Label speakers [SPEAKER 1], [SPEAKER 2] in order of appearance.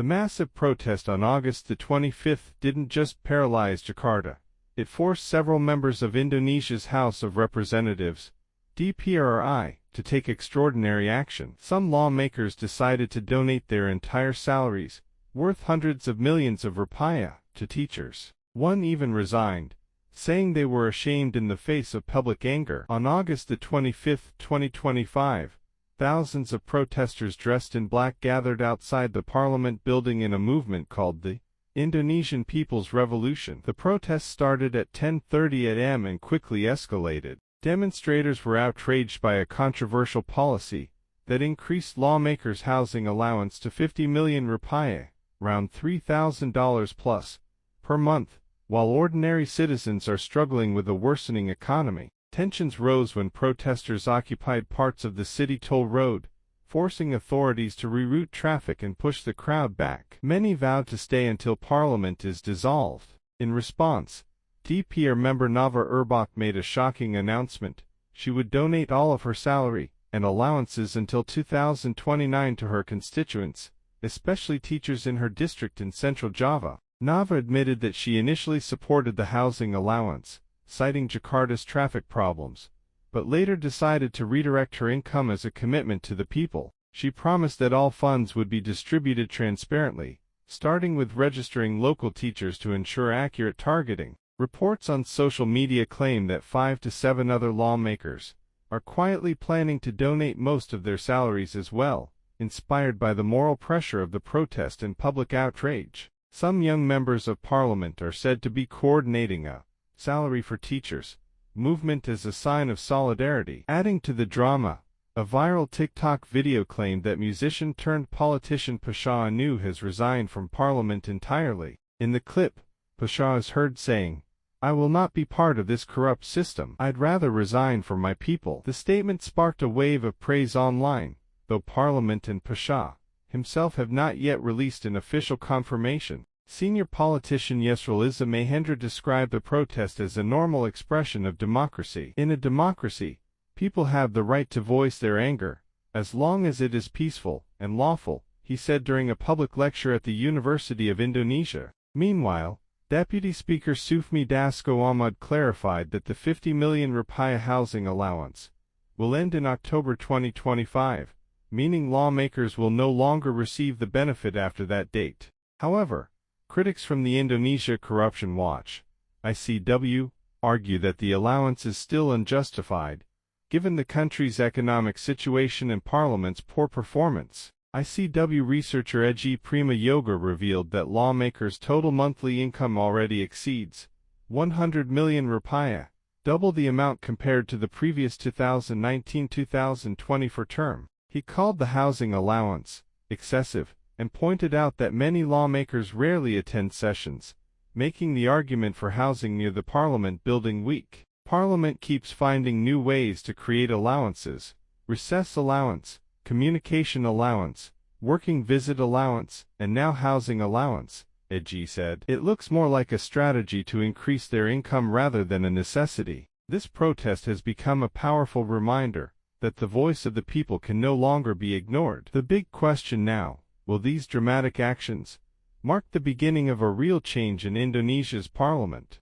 [SPEAKER 1] The massive protest on August the 25th didn't just paralyze Jakarta. It forced several members of Indonesia's House of Representatives, DPRI, to take extraordinary action. Some lawmakers decided to donate their entire salaries, worth hundreds of millions of rupiah, to teachers. One even resigned, saying they were ashamed in the face of public anger. On August the 25th, 2025, thousands of protesters dressed in black gathered outside the parliament building in a movement called the Indonesian People's Revolution. The protests started at 10:30 a.m. and quickly escalated. Demonstrators were outraged by a controversial policy that increased lawmakers' housing allowance to 50 million rupiah, around $3,000 plus, per month, while ordinary citizens are struggling with a worsening economy. Tensions rose when protesters occupied parts of the city toll road, forcing authorities to reroute traffic and push the crowd back. Many vowed to stay until parliament is dissolved. In response, DPR member Nava Erbach made a shocking announcement. She would donate all of her salary and allowances until 2029 to her constituents, especially teachers in her district in Central Java. Nava admitted that she initially supported the housing allowance, citing Jakarta's traffic problems, but later decided to redirect her income as a commitment to the people. She promised that all funds would be distributed transparently, starting with registering local teachers to ensure accurate targeting. Reports on social media claim that 5 to 7 other lawmakers are quietly planning to donate most of their salaries as well, inspired by the moral pressure of the protest and public outrage. Some young members of parliament are said to be coordinating a salary for teachers movement as a sign of solidarity. Adding to the drama, a viral TikTok video claimed that musician-turned-politician Pasha Anu has resigned from parliament entirely. In the clip, Pasha is heard saying, "I will not be part of this corrupt system. I'd rather resign for my people." The statement sparked a wave of praise online, though Parliament and Pasha himself have not yet released an official confirmation. Senior politician Yesril Izzah Mahendra described the protest as a normal expression of democracy. In a democracy, people have the right to voice their anger, as long as it is peaceful and lawful, he said during a public lecture at the University of Indonesia. Meanwhile, Deputy Speaker Sufmi Dasko Ahmad clarified that the 50 million rupiah housing allowance will end in October 2025, meaning lawmakers will no longer receive the benefit after that date. However, critics from the Indonesia Corruption Watch, ICW, argue that the allowance is still unjustified, given the country's economic situation and parliament's poor performance. ICW researcher Egi Prima Yoga revealed that lawmakers' total monthly income already exceeds 100 million rupiah, double the amount compared to the previous 2019-2024 term. He called the housing allowance excessive and pointed out that many lawmakers rarely attend sessions, making the argument for housing near the parliament building weak. Parliament keeps finding new ways to create allowances: recess allowance, communication allowance, working visit allowance, and now housing allowance, Egi said. It looks more like a strategy to increase their income rather than a necessity. This protest has become a powerful reminder that the voice of the people can no longer be ignored. The big question now, will these dramatic actions mark the beginning of a real change in Indonesia's parliament?